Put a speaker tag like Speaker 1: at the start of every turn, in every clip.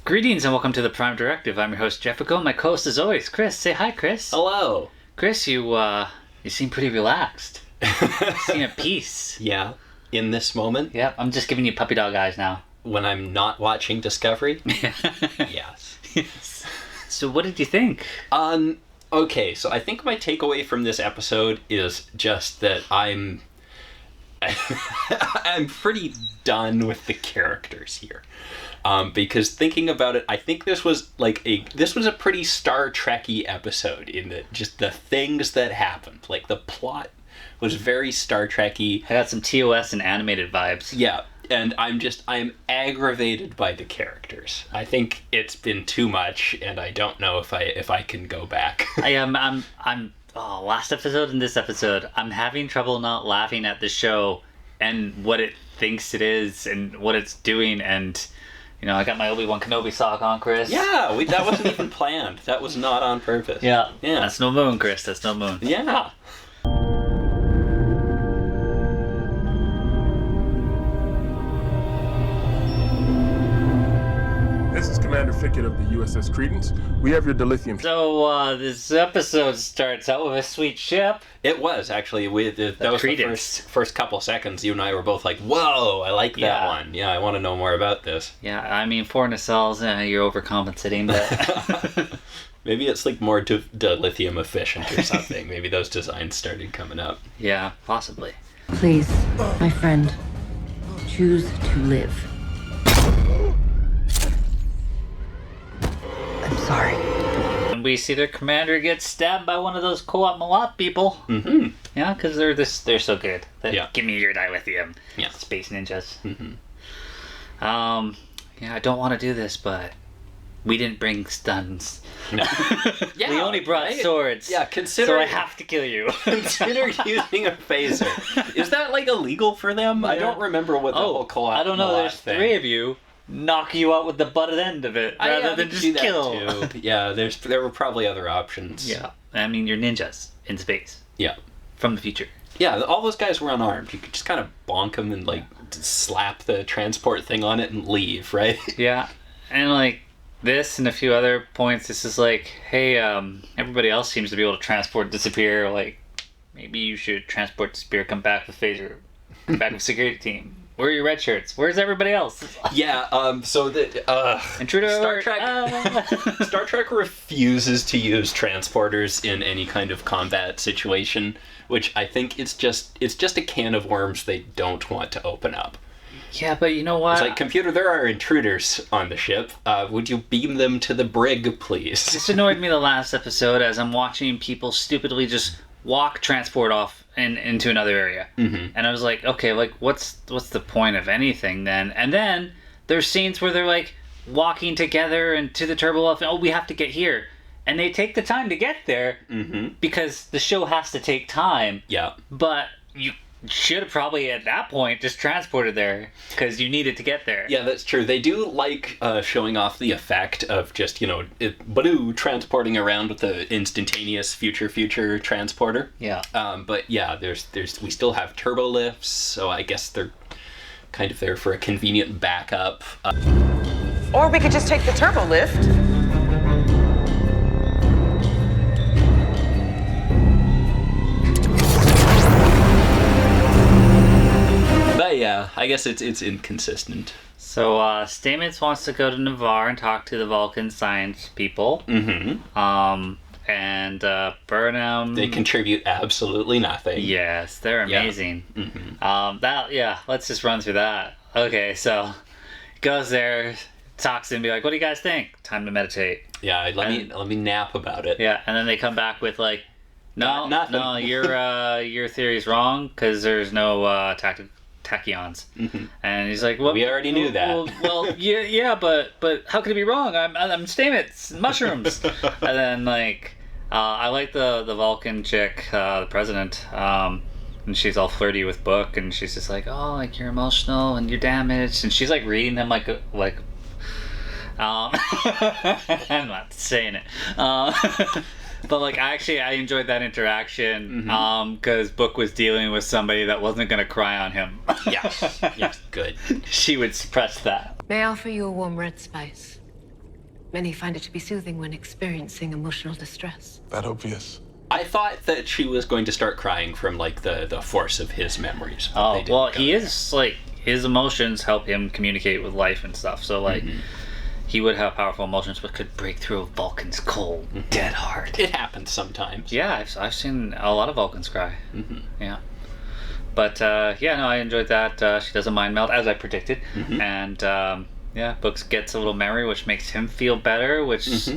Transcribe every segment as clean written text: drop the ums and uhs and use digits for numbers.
Speaker 1: Greetings and welcome to the Prime Directive. I'm your host, Jeffico. My co-host, as always, Chris. Say hi, Chris.
Speaker 2: Hello.
Speaker 1: Chris, you seem pretty relaxed. You seem at peace.
Speaker 2: Yeah, in this moment.
Speaker 1: Yep, I'm just giving you puppy dog eyes now.
Speaker 2: When I'm not watching Discovery? Yes.
Speaker 1: Yes. So what did you think?
Speaker 2: Okay, so I think my takeaway from this episode is just that I'm pretty done with the characters here. Because thinking about it, I think this was a pretty Star Trek-y episode in that just the things that happened. Like, the plot was very Star Trek-y.
Speaker 1: I got some TOS and animated vibes.
Speaker 2: Yeah, and I'm aggravated by the characters. I think it's been too much, and I don't know if I can go back. Last episode and this episode, I'm having trouble not laughing at the show and what it thinks it is and what it's doing, and I got my Obi-Wan Kenobi sock on, Chris. Yeah, that wasn't even planned. That was not on purpose.
Speaker 1: Yeah. That's no moon, Chris. That's no moon.
Speaker 2: Yeah.
Speaker 3: This is Commander Fickett of the USS Credence. We have your dilithium.
Speaker 1: So, this episode starts out with a sweet ship.
Speaker 2: It was, actually. That was
Speaker 1: Credence.
Speaker 2: the first couple seconds. You and I were both like, whoa, I like that one. Yeah, I want to know more about this.
Speaker 1: Yeah, I mean, 4 nacelles, you're overcompensating, but...
Speaker 2: Maybe it's like more dilithium efficient or something. Maybe those designs started coming up.
Speaker 1: Yeah, possibly.
Speaker 4: Please, my friend, choose to live. I'm sorry.
Speaker 1: And we see their commander get stabbed by one of those co-op Malat people.
Speaker 2: Mm-hmm.
Speaker 1: Yeah, because they're so good.
Speaker 2: Yeah.
Speaker 1: Give me your dilithium.
Speaker 2: Yeah.
Speaker 1: Space ninjas.
Speaker 2: Mm-hmm.
Speaker 1: I don't want to do this, but we didn't bring stuns.
Speaker 2: No. Yeah,
Speaker 1: we only brought swords.
Speaker 2: Yeah,
Speaker 1: so I have to kill you.
Speaker 2: Consider using a phaser. Is that illegal for them? Yeah. I don't remember what the whole co-op.
Speaker 1: I don't know. There's thing. 3 of you. Knock you out with the butt end of it rather than just kill.
Speaker 2: Yeah, there were probably other options.
Speaker 1: Yeah, I mean, you're ninjas in space.
Speaker 2: Yeah,
Speaker 1: from the future.
Speaker 2: Yeah, all those guys were unarmed. You could just kind of bonk them and slap the transport thing on it and leave, right?
Speaker 1: Yeah, and this and a few other points. This is hey, everybody else seems to be able to transport disappear. Maybe you should transport disappear. Come back with phaser. Come back with security team. Where are your red shirts? Where's everybody else?
Speaker 2: Yeah, so
Speaker 1: Intruder
Speaker 2: Star Trek Star Trek refuses to use transporters in any kind of combat situation, which I think it's just a can of worms they don't want to open up.
Speaker 1: Yeah, but you know what?
Speaker 2: It's computer, there are intruders on the ship. Would you beam them to the brig, please?
Speaker 1: This annoyed me the last episode as I'm watching people stupidly just walk transport off into another area.
Speaker 2: Mm-hmm.
Speaker 1: And I was like, okay, what's the point of anything then? And then there's scenes where they're walking together and to the turbo lift, and we have to get here. And they take the time to get there because the show has to take time.
Speaker 2: Yeah.
Speaker 1: But you should have probably at that point just transported there because you needed to get there.
Speaker 2: Yeah, that's true. They do showing off the effect of just transporting around with the instantaneous future transporter.
Speaker 1: Yeah.
Speaker 2: But yeah, there's we still have turbo lifts, so I guess they're kind of there for a convenient backup.
Speaker 5: Or we could just take the turbo lift.
Speaker 2: But yeah, I guess it's inconsistent.
Speaker 1: So Stamets wants to go to Navarre and talk to the Vulcan science people.
Speaker 2: Mm-hmm.
Speaker 1: And Burnham.
Speaker 2: They contribute absolutely nothing.
Speaker 1: Yes, they're amazing.
Speaker 2: Yeah. Mm-hmm.
Speaker 1: Let's just run through that. Okay, so goes there, talks and be like, "What do you guys think? Time to meditate."
Speaker 2: Yeah, let me nap about it.
Speaker 1: Yeah, and then they come back with no, your theory's wrong because there's no tachyons.
Speaker 2: Mm-hmm.
Speaker 1: And he's like, "Well,
Speaker 2: we already knew that."
Speaker 1: Well, yeah, but how could it be wrong? I'm Stamets, mushrooms. And then I like the Vulcan chick, the president, and she's all flirty with Book, and she's just like, "Oh, you're emotional and you're damaged," and she's reading them like. I'm not saying it. But I enjoyed that interaction because Book was dealing with somebody that wasn't going to cry on him.
Speaker 2: Yes, good.
Speaker 1: She would suppress that.
Speaker 4: May I offer you a warm red spice?
Speaker 6: Many find it to be soothing when experiencing emotional distress.
Speaker 3: That obvious.
Speaker 2: I thought that she was going to start crying from, like, the force of his memories.
Speaker 1: Oh, well, he is, like, his emotions help him communicate with life and stuff. So, like, he would have powerful emotions, but could break through a Vulcan's cold, dead heart.
Speaker 2: It happens sometimes.
Speaker 1: Yeah, I've seen a lot of Vulcans cry. Yeah. But, yeah, no, I enjoyed that. She doesn't mind melt, as I predicted. And, yeah, Books gets a little memory, which makes him feel better, which is,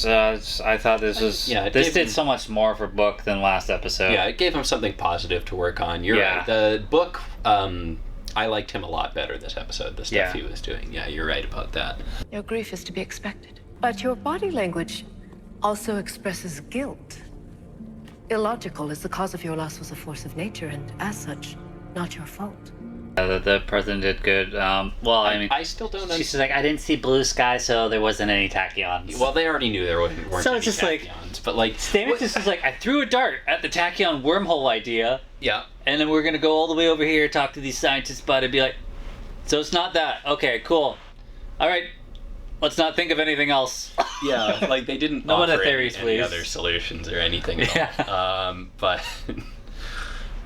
Speaker 1: I thought this was... this did so much more for Book than last episode.
Speaker 2: Yeah, it gave him something positive to work on. You're right. The Book, I liked him a lot better this episode, the stuff he was doing. Yeah, you're right about that.
Speaker 6: Your grief is to be expected. But your body language also expresses guilt. Illogical, as the cause of your loss was a force of nature, and as such, not your fault.
Speaker 1: The president did good. Well, I mean...
Speaker 2: I still don't...
Speaker 1: She's like, I didn't see blue sky, so there wasn't any tachyons.
Speaker 2: Well, they already knew there weren't
Speaker 1: so
Speaker 2: any
Speaker 1: it's just
Speaker 2: tachyons, but, like...
Speaker 1: Stamets just was like, I threw a dart at the tachyon wormhole idea.
Speaker 2: Yeah.
Speaker 1: And then we're going to go all the way over here, talk to these scientists about it, and be like, so it's not that. Okay, cool. All right. Let's not think of anything else.
Speaker 2: Yeah, like, they didn't
Speaker 1: no
Speaker 2: offer
Speaker 1: other theories,
Speaker 2: any
Speaker 1: please.
Speaker 2: other solutions or anything.
Speaker 1: Yeah.
Speaker 2: But...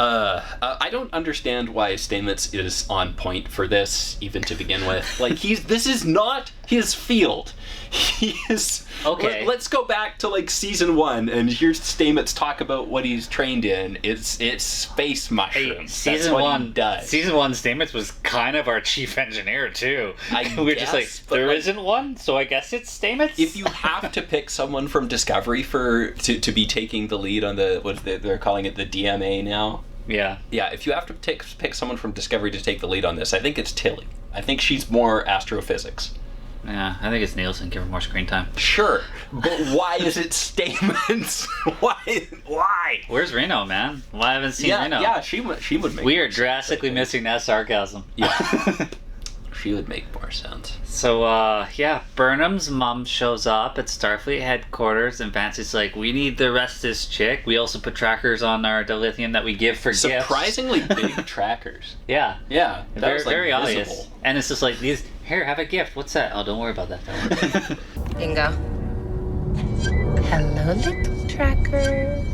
Speaker 2: I don't understand why Stamets is on point for this, even to begin with. Like, this is not his field. He is...
Speaker 1: Okay.
Speaker 2: Let's go back to, like, season 1, and here's Stamets talk about what he's trained in. It's space mushrooms.
Speaker 1: Hey,
Speaker 2: That's what he does.
Speaker 1: Season 1, Stamets was kind of our chief engineer, too.
Speaker 2: We're
Speaker 1: just like, there isn't one, so I guess it's Stamets?
Speaker 2: If you have to pick someone from Discovery to be taking the lead on they're calling it the DMA now.
Speaker 1: Yeah.
Speaker 2: Yeah, if you have to pick someone from Discovery to take the lead on this, I think it's Tilly. I think she's more astrophysics.
Speaker 1: Yeah, I think it's Nielsen. Give her more screen time.
Speaker 2: Sure, but why is it Stamets? Why?
Speaker 1: Where's Reno, man? Why haven't seen Reno?
Speaker 2: Yeah, she would make.
Speaker 1: We are drastically missing that sarcasm.
Speaker 2: Yeah. She would make more sense.
Speaker 1: So, yeah, Burnham's mom shows up at Starfleet headquarters, and Vance is like, we need the rest of this chick. We also put trackers on our dilithium that we give for gifts.
Speaker 2: Surprisingly big trackers.
Speaker 1: Yeah.
Speaker 2: Yeah. That
Speaker 1: very,
Speaker 2: was, like,
Speaker 1: very obvious.
Speaker 2: visible.
Speaker 1: And it's just like, here, have a gift. What's that? Oh, don't worry about that. Don't worry.
Speaker 5: Bingo. Hello, little tracker.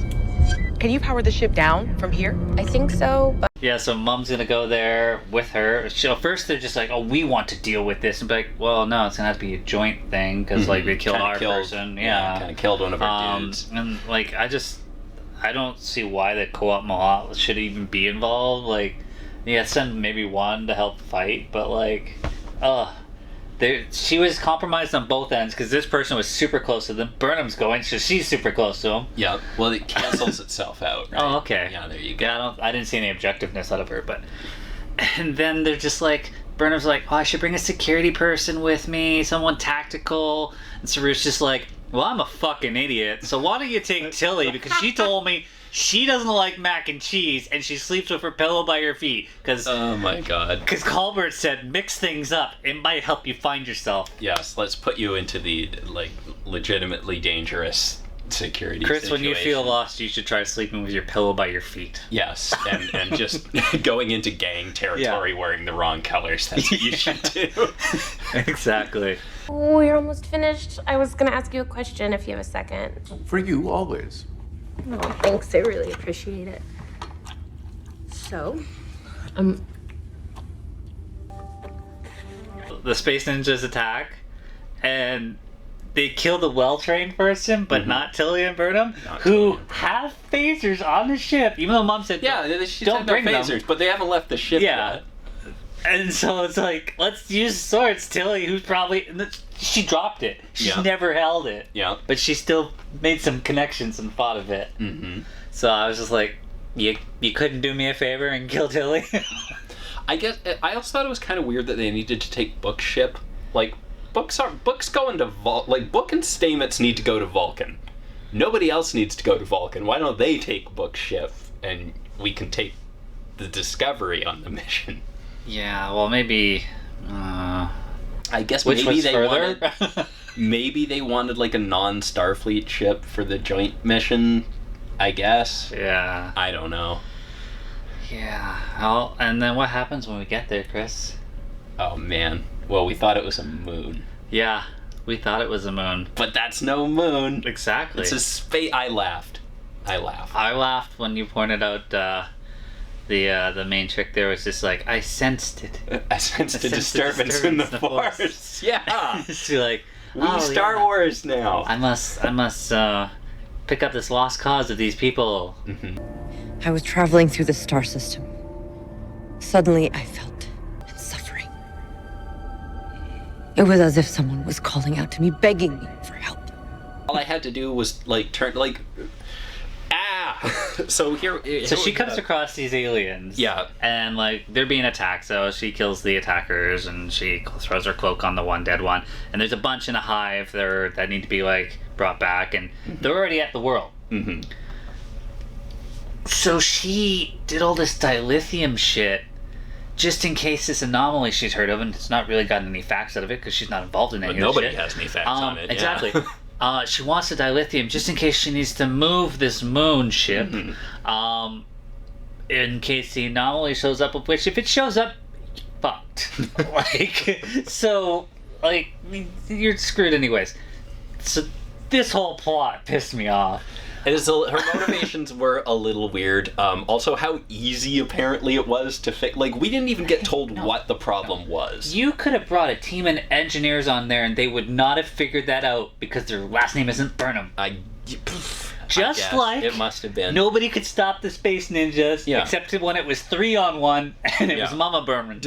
Speaker 5: Can you power the ship down from here?
Speaker 7: I think so, but...
Speaker 1: Yeah, so Mom's gonna go there with her. First they're just like, oh, we want to deal with this. And be like, well, no, it's gonna have to be a joint thing, because, like, they killed our person. Yeah.
Speaker 2: Kind of killed one of our dudes.
Speaker 1: And, like, I don't see why the co-op Mahat should even be involved. Like, yeah, send maybe one to help fight, but, like, she was compromised on both ends, because this person was super close to them. Burnham's going, so she's super close to him.
Speaker 2: Yeah, well, it cancels itself out, right?
Speaker 1: Oh, okay.
Speaker 2: Yeah, there you go.
Speaker 1: Yeah, I didn't see any objectiveness out of her, but... And then they're just like... Burnham's like, oh, I should bring a security person with me, someone tactical. And Saru's just like, well, I'm a fucking idiot, so why don't you take Tilly, because she told me she doesn't like mac and cheese, and she sleeps with her pillow by her feet.
Speaker 2: Oh my god.
Speaker 1: Because Culber said, mix things up. It might help you find yourself.
Speaker 2: Yes, let's put you into the, like, legitimately dangerous security
Speaker 1: Chris,
Speaker 2: situation.
Speaker 1: when you feel lost, you should try sleeping with your pillow by your feet.
Speaker 2: Yes, and just going into gang territory wearing the wrong colors. That's what you should do.
Speaker 1: Exactly.
Speaker 7: Oh, you're almost finished. I was gonna ask you a question if you have a second.
Speaker 3: For you, always.
Speaker 7: Oh, thanks. I really appreciate it. So,
Speaker 1: the Space Ninjas attack, and they kill the well-trained person, but not Tilly and Burnham, who have phasers on the ship, even though Mom said,
Speaker 2: don't bring phasers, but they haven't left the ship yet.
Speaker 1: And so it's like, let's use swords. Tilly, who's probably... She dropped it. She never held it.
Speaker 2: Yeah.
Speaker 1: But she still made some connections and thought of it. Mm-hmm. So I was just like, you couldn't do me a favor and kill Tilly?
Speaker 2: I guess... I also thought it was kind of weird that they needed to take Book's ship. Like, Book's going to like, Book and Stamets need to go to Vulcan. Nobody else needs to go to Vulcan. Why don't they take Book's ship and we can take the Discovery on the mission?
Speaker 1: Yeah, well, maybe...
Speaker 2: I guess
Speaker 1: which
Speaker 2: maybe
Speaker 1: was
Speaker 2: they
Speaker 1: further?
Speaker 2: wanted... maybe they wanted, like, a non-Starfleet ship for the joint mission, I guess.
Speaker 1: Yeah.
Speaker 2: I don't know.
Speaker 1: Yeah. Well, and then what happens when we get there, Chris?
Speaker 2: Oh, man. Well, we thought it was a moon.
Speaker 1: Yeah. We thought it was a moon.
Speaker 2: But that's no moon.
Speaker 1: Exactly.
Speaker 2: It's a space. I laughed.
Speaker 1: I laughed when you pointed out the main chick there was just like, I sensed it.
Speaker 2: I sensed a disturbance in the force. Yeah.
Speaker 1: She's like,
Speaker 2: Star Wars now.
Speaker 1: I must pick up this lost cause of these people.
Speaker 2: Mm-hmm.
Speaker 4: I was traveling through the star system. Suddenly, I felt suffering. It was as if someone was calling out to me, begging me for help.
Speaker 2: All I had to do was turn So
Speaker 1: she comes across these aliens.
Speaker 2: Yeah.
Speaker 1: And they're being attacked, so she kills the attackers and she throws her cloak on the one dead one. And there's a bunch in a hive that need to be brought back, and they're already at the world.
Speaker 2: Mm-hmm.
Speaker 1: So she did all this dilithium shit just in case this anomaly she's heard of, and it's not really gotten any facts out of it because she's not involved in any of it.
Speaker 2: Nobody has any facts on it.
Speaker 1: Exactly. Yeah. She wants the dilithium just in case she needs to move this moon ship.
Speaker 2: Mm-hmm.
Speaker 1: In case the anomaly shows up, which if it shows up, fucked. You're screwed anyways. So this whole plot pissed me off.
Speaker 2: Her motivations were a little weird. Also, how easy apparently it was to fix. We didn't even get told what the problem was.
Speaker 1: You could have brought a team of engineers on there, and they would not have figured that out because their last name isn't Burnham.
Speaker 2: It must have been.
Speaker 1: Nobody could stop the space ninjas, except when it was 3-on-1, and it was Mama Burnham.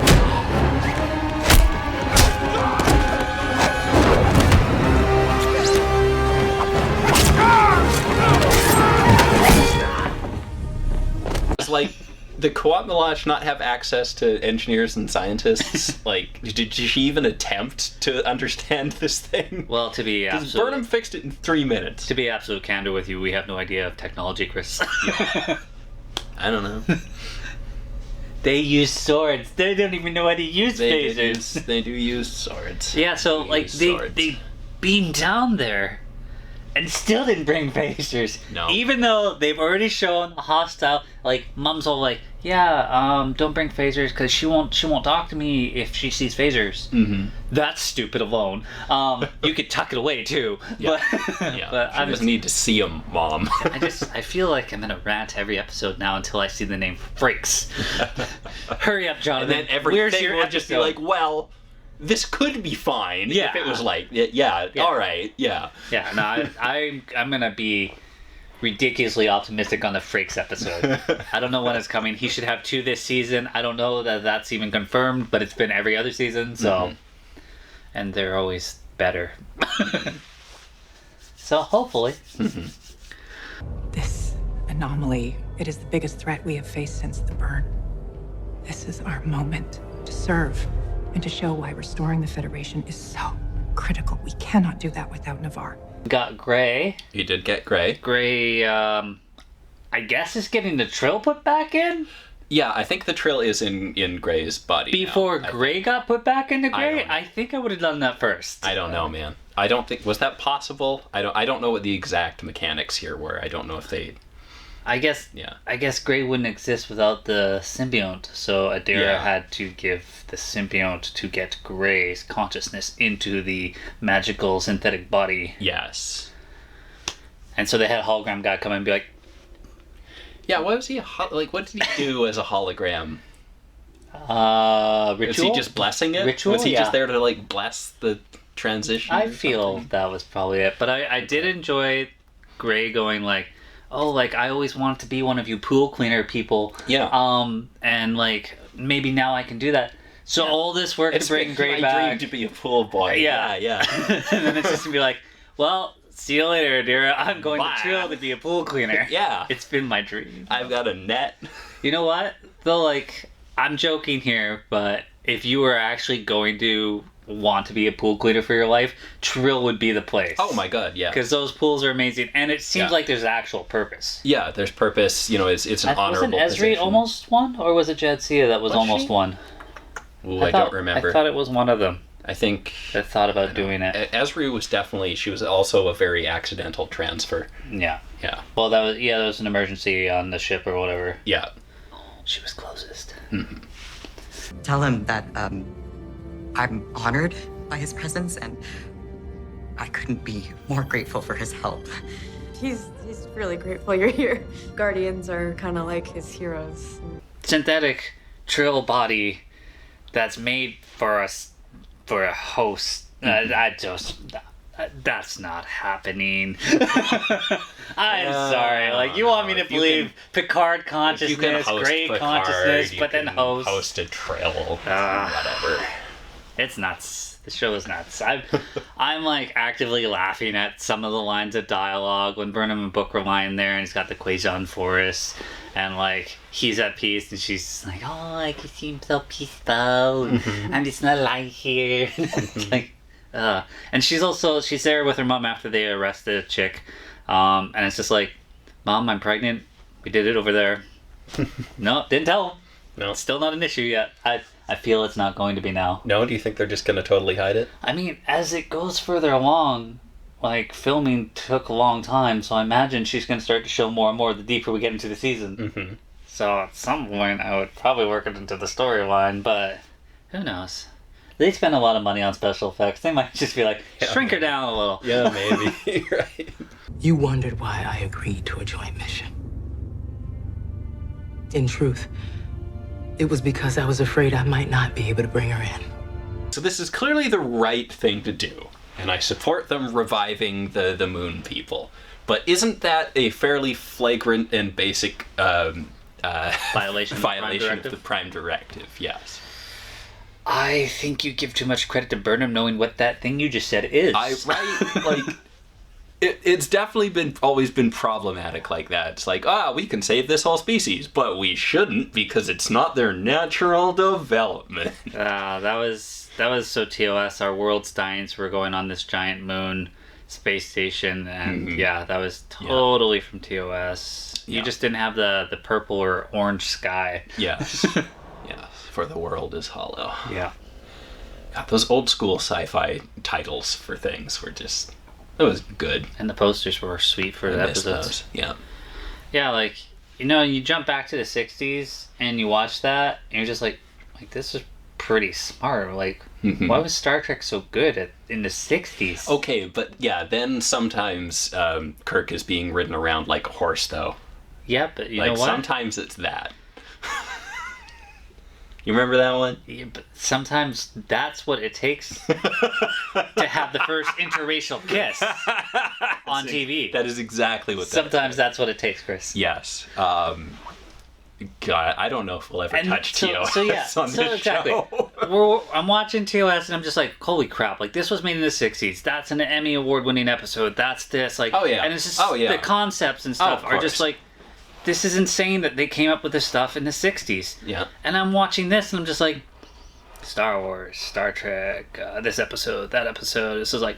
Speaker 2: The Coat-Milage not have access to engineers and scientists? Did she even attempt to understand this thing?
Speaker 1: Well, to be absolute...
Speaker 2: Burnham fixed it in 3 minutes.
Speaker 1: To be absolute candor with you, we have no idea of technology, Chris.
Speaker 2: I don't know.
Speaker 1: They use swords. They don't even know how to use phasers.
Speaker 2: They do use swords.
Speaker 1: Yeah, so, they beamed down there and still didn't bring phasers.
Speaker 2: No.
Speaker 1: Even though they've already shown a hostile, Mom's all don't bring phasers because she won't talk to me if she sees phasers.
Speaker 2: Mm-hmm.
Speaker 1: That's stupid alone. You could tuck it away too.
Speaker 2: Yeah.
Speaker 1: But
Speaker 2: I just need to see them, Mom.
Speaker 1: I feel like I'm gonna rant every episode now until I see the name Frakes. Hurry up, Jonathan.
Speaker 2: And then everything will just be well, this could be fine if it was all right, yeah.
Speaker 1: Yeah, no, I'm gonna be ridiculously optimistic on the Frakes episode. I don't know when it's coming. He should have 2 this season. I don't know that that's even confirmed, but it's been every other season, so... And they're always better. So hopefully.
Speaker 8: This anomaly, it is the biggest threat we have faced since the burn. This is our moment to serve and to show why restoring the Federation is so critical. We cannot do that without Navarre.
Speaker 1: Got Gray.
Speaker 2: You did get Gray.
Speaker 1: Gray, I guess is getting the Trill put back in?
Speaker 2: Yeah, I think the Trill is in Gray's body
Speaker 1: before
Speaker 2: now,
Speaker 1: Gray got put back into Gray? I think I would have done that first.
Speaker 2: I don't know, man. I don't think... Was that possible? I don't know what the exact mechanics here were. I don't know if they...
Speaker 1: I guess Gray wouldn't exist without the symbiote, so Adira had to give the symbiote to get Gray's consciousness into the magical synthetic body.
Speaker 2: Yes.
Speaker 1: And so they had a hologram guy come in and be like...
Speaker 2: Yeah, what was he... what did he do as a hologram?
Speaker 1: Ritual?
Speaker 2: Was he just blessing it?
Speaker 1: Ritual,
Speaker 2: was he just there to, bless the transition?
Speaker 1: I feel that was probably it. But I did enjoy Gray going I always wanted to be one of you pool cleaner people.
Speaker 2: Yeah.
Speaker 1: And maybe now I can do that. So all this work to bring Gray back.
Speaker 2: I dreamed to be a pool boy. Yeah. And
Speaker 1: then it's just to be well, see you later, Adira. I'm going to Trill to be a pool cleaner.
Speaker 2: Yeah.
Speaker 1: It's been my dream.
Speaker 2: I've got a net.
Speaker 1: You know what? Though, I'm joking here, but if you were actually going to want to be a pool cleaner for your life, Trill would be the place.
Speaker 2: Oh my god, yeah.
Speaker 1: Because those pools are amazing, and it seems like there's actual purpose.
Speaker 2: Yeah, there's purpose. It's an honorable
Speaker 1: Wasn't Esri almost one, or was it Jadzia that was almost one?
Speaker 2: Ooh, I don't remember.
Speaker 1: I thought it was one of them.
Speaker 2: I think...
Speaker 1: I thought about doing it.
Speaker 2: Esri was definitely... She was also a very accidental transfer.
Speaker 1: Yeah.
Speaker 2: Yeah.
Speaker 1: Well, that was an emergency on the ship or whatever.
Speaker 2: Yeah.
Speaker 1: She was closest.
Speaker 2: Mm-hmm.
Speaker 9: Tell him that, I'm honored by his presence, and I couldn't be more grateful for his help.
Speaker 10: He's really grateful you're here. Guardians are kind of like his heroes.
Speaker 1: Synthetic trill body that's made for a host. That's not happening. I'm sorry. Like, you want me to believe Picard consciousness, Gray consciousness, but then host
Speaker 2: a trail, whatever.
Speaker 1: It's nuts. The show is nuts. I'm like actively laughing at some of the lines of dialogue when Burnham and Book were lying there, and he's got the Quajon forest, and like he's at peace, and she's like, "Oh, like you seem so peaceful. I'm just not lying here." Like. And she's there with her mom after they arrest the chick, and it's just like, Mom, I'm pregnant. We did it over there. No, didn't tell.
Speaker 2: No,
Speaker 1: it's still not an issue yet. I feel it's not going to be now.
Speaker 2: No, do you think they're just gonna totally hide it?
Speaker 1: I mean, as it goes further along, like filming took a long time, so I imagine she's gonna start to show more and more the deeper we get into the season.
Speaker 2: Mm-hmm.
Speaker 1: So at some point, I would probably work it into the storyline, but who knows? They spend a lot of money on special effects. They might just be like, shrink her down a little.
Speaker 2: Yeah, maybe. Right.
Speaker 11: You wondered why I agreed to a joint mission. In truth, it was because I was afraid I might not be able to bring her in.
Speaker 2: So this is clearly the right thing to do, and I support them reviving the moon people. But isn't that a fairly flagrant and basic
Speaker 1: violation
Speaker 2: of the Prime Directive? Yes.
Speaker 1: I think you give too much credit to Burnham knowing what that thing you just said is.
Speaker 2: It's definitely always been problematic like that. It's like, we can save this whole species, but we shouldn't because it's not their natural development.
Speaker 1: That was so TOS. Our world's dying, so we're going on this giant moon space station, and that was totally from TOS. You just didn't have the purple or orange sky.
Speaker 2: Yes. For the world is hollow.
Speaker 1: Yeah.
Speaker 2: God, those old school sci-fi titles for things were just... It was good.
Speaker 1: And the posters were sweet for the episodes.
Speaker 2: Yeah.
Speaker 1: Yeah, like, you jump back to the 60s and you watch that and you're just like this is pretty smart. Like, why was Star Trek so good in the 60s?
Speaker 2: Okay, but yeah, then sometimes Kirk is being ridden around like a horse, though.
Speaker 1: Yeah, but you know what?
Speaker 2: Sometimes it's that. You remember that one?
Speaker 1: Yeah, but sometimes that's what it takes to have the first interracial kiss on TV.
Speaker 2: That is exactly what
Speaker 1: Sometimes that's what it takes, Chris.
Speaker 2: Yes. God, I don't know if we'll ever touch TOS on this show.
Speaker 1: I'm watching TOS and I'm just like, holy crap, like this was made in the 60s. That's an Emmy Award winning episode. That's this. Like, and it's just the concepts and stuff are just like, this is insane that they came up with this stuff in the 60s.
Speaker 2: Yeah.
Speaker 1: And I'm watching this and I'm just like, Star Wars, Star Trek, this episode, that episode. This is like,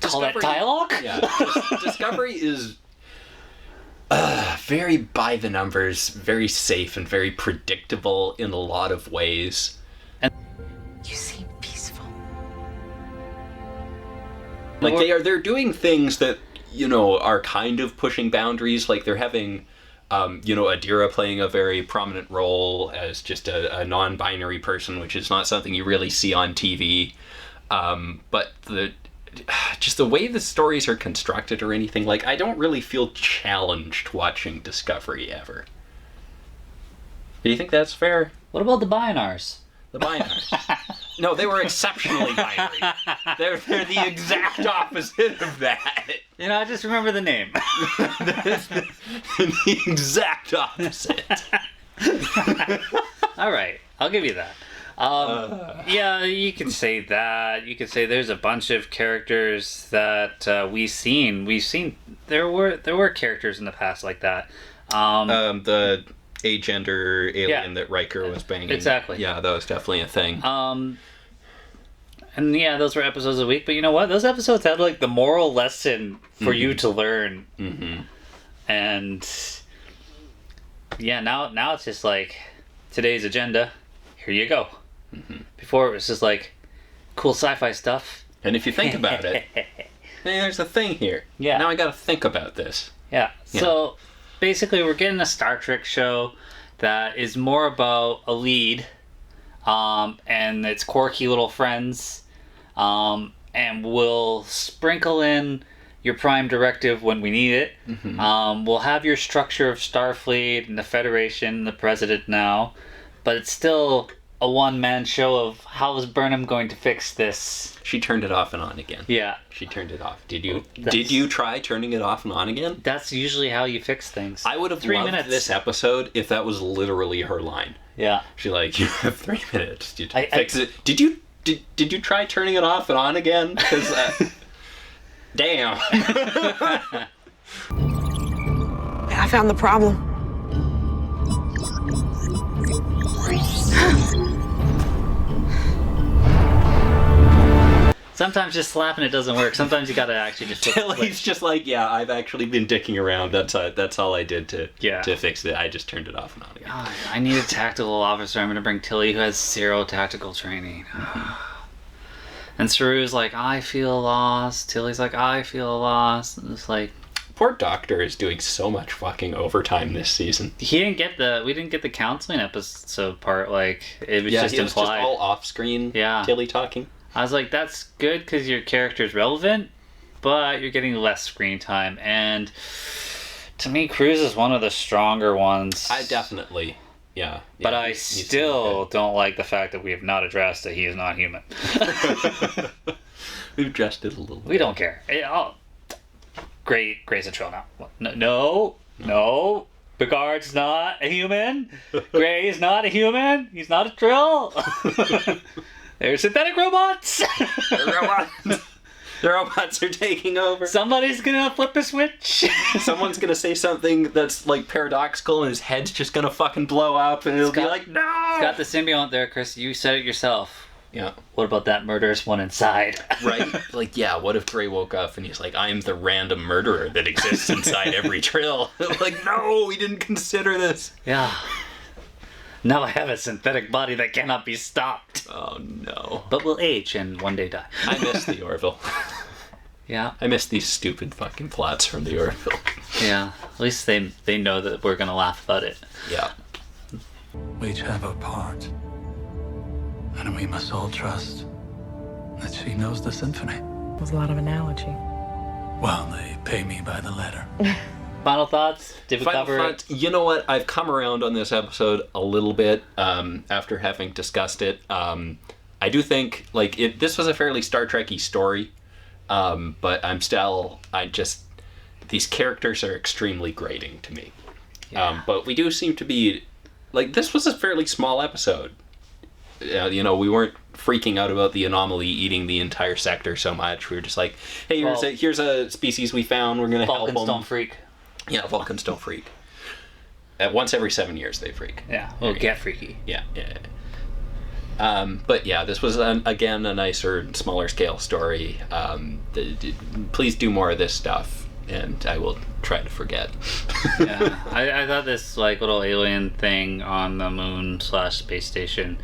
Speaker 1: call that dialogue?
Speaker 2: Yeah. Discovery is very by the numbers, very safe and very predictable in a lot of ways.
Speaker 1: And
Speaker 11: you seem peaceful.
Speaker 2: Like they're doing things that are kind of pushing boundaries. Like they're having, Adira playing a very prominent role as just a non-binary person, which is not something you really see on TV. But just the way the stories are constructed or anything, like I don't really feel challenged watching Discovery ever. Do you think that's fair?
Speaker 1: What about the Binars?
Speaker 2: The Binars. No, they were exceptionally binary. They're the exact opposite of that.
Speaker 1: I just remember the name.
Speaker 2: The exact opposite.
Speaker 1: All right, I'll give you that. Yeah, you can say that. You could say there's a bunch of characters that we've seen. There were characters in the past like that.
Speaker 2: The agender alien that Riker was banging.
Speaker 1: Exactly.
Speaker 2: Yeah, that was definitely a thing.
Speaker 1: And yeah, those were episodes a week. But you know what? Those episodes had like the moral lesson for you to learn.
Speaker 2: Mm-hmm.
Speaker 1: And yeah, now it's just like today's agenda. Here you go.
Speaker 2: Mm-hmm.
Speaker 1: Before it was just like cool sci-fi stuff.
Speaker 2: And if you think about it, there's a thing here.
Speaker 1: Yeah.
Speaker 2: Now I got to think about this.
Speaker 1: Yeah. So basically, we're getting a Star Trek show that is more about a lead, and its quirky little friends, and we'll sprinkle in your Prime Directive when we need it. We'll have your structure of Starfleet and the Federation, the President now, but it's still a one-man show of how is Burnham going to fix this.
Speaker 2: She turned it off and on again.
Speaker 1: Yeah.
Speaker 2: She turned it off. Did you try turning it off and on again?
Speaker 1: That's usually how you fix things.
Speaker 2: I would have
Speaker 1: 3
Speaker 2: loved
Speaker 1: minutes.
Speaker 2: this episode if that was literally her line.
Speaker 1: Yeah.
Speaker 2: She's like, you have 3 minutes to fix it. Did you try turning it off and on again? Because, damn.
Speaker 5: I found the problem.
Speaker 1: Sometimes just slapping it doesn't work. Sometimes you gotta actually just flip the
Speaker 2: Tilly's
Speaker 1: switch.
Speaker 2: just like, yeah, I've actually been dicking around. That's all I did to fix it. I just turned it off and on again.
Speaker 1: God, I need a tactical officer. I'm gonna bring Tilly, who has 0 tactical training. And Saru's like, I feel lost. Tilly's like, I feel lost. And it's like,
Speaker 2: poor Doctor is doing so much fucking overtime this season.
Speaker 1: we didn't get the counseling episode part. Like, it was just
Speaker 2: it was
Speaker 1: implied.
Speaker 2: just all off screen.
Speaker 1: Yeah.
Speaker 2: Tilly talking.
Speaker 1: I was like, that's good because your character's relevant, but you're getting less screen time. And to me, Cruz is one of the stronger ones.
Speaker 2: I definitely, yeah.
Speaker 1: But I still don't like the fact that we have not addressed that he is not human.
Speaker 2: We've addressed it a little bit.
Speaker 1: We don't care. Gray's a Trill now. No. Picard's not a human. Gray is not a human. He's not a Trill. They're synthetic robots.
Speaker 2: The robots are taking over.
Speaker 1: Somebody's gonna flip a switch.
Speaker 2: Someone's gonna say something that's like paradoxical, and his head's just gonna fucking blow up, and it'll be like, no.
Speaker 1: It's got the symbiote there, Chris. You said it yourself.
Speaker 2: Yeah.
Speaker 1: What about that murderous one inside?
Speaker 2: Right? Like, yeah, what if Gray woke up and he's like, I am the random murderer that exists inside every Trill? Like, no, we didn't consider this.
Speaker 1: Yeah. Now I have a synthetic body that cannot be stopped.
Speaker 2: Oh, no.
Speaker 1: But will age and one day die.
Speaker 2: I miss the Orville.
Speaker 1: Yeah.
Speaker 2: I miss these stupid fucking plots from the Orville.
Speaker 1: Yeah. At least they know that we're going to laugh about it.
Speaker 2: Yeah.
Speaker 12: We each have our part. And we must all trust that she knows the symphony.
Speaker 5: It was a lot of analogy.
Speaker 12: Well, they pay me by the letter.
Speaker 1: Final thoughts? Did we cover it?
Speaker 2: You know what? I've come around on this episode a little bit after having discussed it. I do think this was a fairly Star Trek-y story, but these characters are extremely grating to me.
Speaker 1: Yeah.
Speaker 2: But we do seem to be this was a fairly small episode. We weren't freaking out about the anomaly eating the entire sector so much. We were just like, hey, here's a species we found. We're gonna help them.
Speaker 1: Vulcans don't freak.
Speaker 2: Yeah, Vulcans don't freak. Once every 7 years they freak.
Speaker 1: Yeah, well, get freaky.
Speaker 2: Yeah. But yeah, this was again a nicer, smaller scale story. Please do more of this stuff, and I will try to forget.
Speaker 1: Yeah, I thought this little alien thing on the moon / space station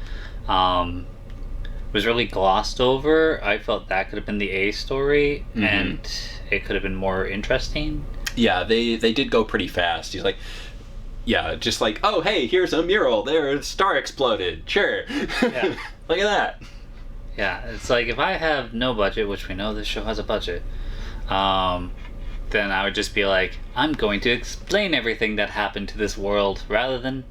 Speaker 1: was really glossed over. I felt that could have been the A story, and it could have been more interesting. Yeah,
Speaker 2: they did go pretty fast. He's like, yeah, just like, oh, hey, here's a mural. There, a star exploded. Sure.
Speaker 1: Yeah.
Speaker 2: Look at that.
Speaker 1: Yeah, it's like, if I have no budget, which we know this show has a budget, then I would just be like, I'm going to explain everything that happened to this world rather than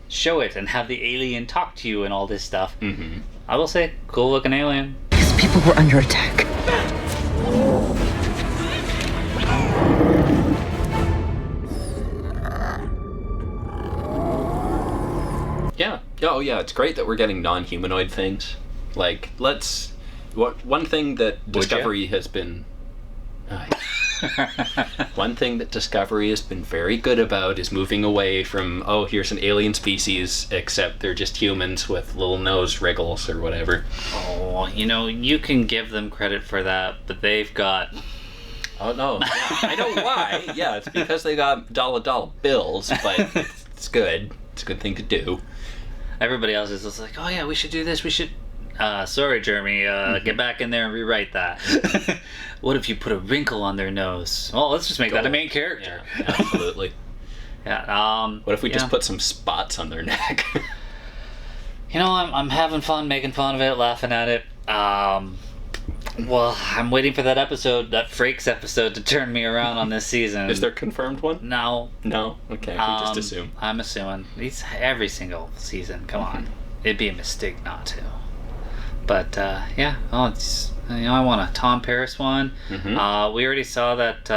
Speaker 1: show it and have the alien talk to you and all this stuff.
Speaker 2: Mm-hmm.
Speaker 1: I will say, cool looking alien.
Speaker 4: These people were under attack.
Speaker 2: Yeah. Oh, yeah. It's great that we're getting non-humanoid things. One thing that Discovery has been. One thing that Discovery has been very good about is moving away from, oh, here's an alien species, except they're just humans with little nose wriggles or whatever.
Speaker 1: Oh, you can give them credit for that, but they've got.
Speaker 2: Oh no! Yeah, I know why. Yeah, it's because they got dollar bills, but it's good. It's a good thing to do.
Speaker 1: Everybody else is just like, oh yeah, we should do this. We should. Sorry, Jeremy. Get back in there and rewrite that. What if you put a wrinkle on their nose? Well, let's just make that a main character.
Speaker 2: Yeah, absolutely.
Speaker 1: Yeah.
Speaker 2: What if we just put some spots on their neck?
Speaker 1: I'm having fun making fun of it, laughing at it. Well, I'm waiting for that Frakes episode, to turn me around on this season.
Speaker 2: Is there a confirmed one?
Speaker 1: No.
Speaker 2: No? Okay, we just assume.
Speaker 1: I'm assuming. He's every single season. Come on. It'd be a mistake not to. But, yeah. Oh, it's, I want a Tom Paris one. Mm-hmm. We already saw that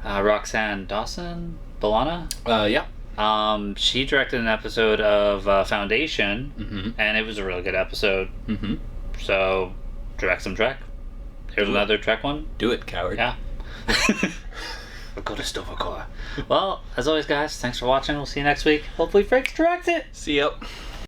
Speaker 1: Roxanne Dawson? B'Elanna?
Speaker 2: Yeah.
Speaker 1: She directed an episode of Foundation, and it was a really good episode. Mm-hmm. So, direct some Trek. Here's another Trek one.
Speaker 2: Do it, coward.
Speaker 1: Yeah. We'll go to Stovacor. Well, as always, guys, thanks for watching. We'll see you next week. Hopefully Frakes directs it.
Speaker 2: See ya.